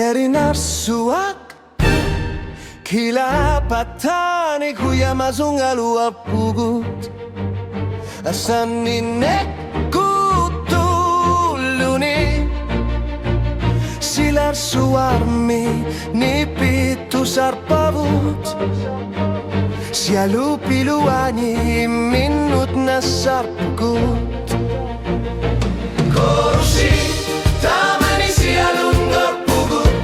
Erinarsuak kilapatani kuya mazungalu apugut asanine kutuluni silar suarmi ni pitu sarpavut sialu piluani minut na sarpugut korusi tamani sialun garpugut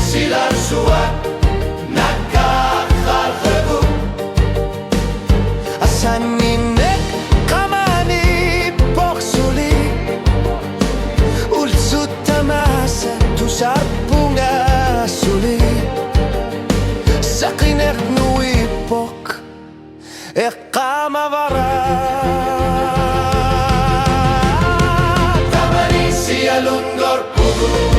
silar suar nakakharkhagut asanine kamani poksuli ulsut tamasa tusarpunga suli sakinek nuipok eqamavara tamani sialun garpugut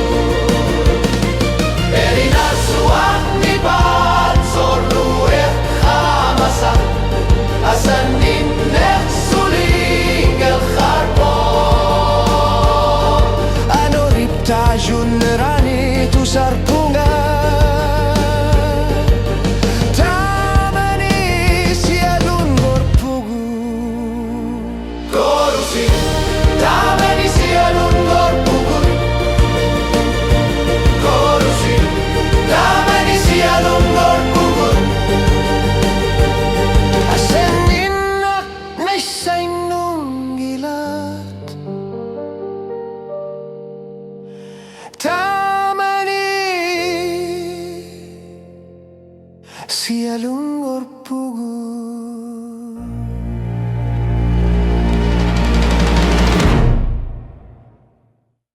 erinarsuak ni batsorlu eqamasa asaninnek suling elkharbon ano riptajun rani tusarpunga tamani sialun garpugut korusi tamani sialun garpugut korusi tamani sialun garpugut asaninnak naissainun gilat tamani sialun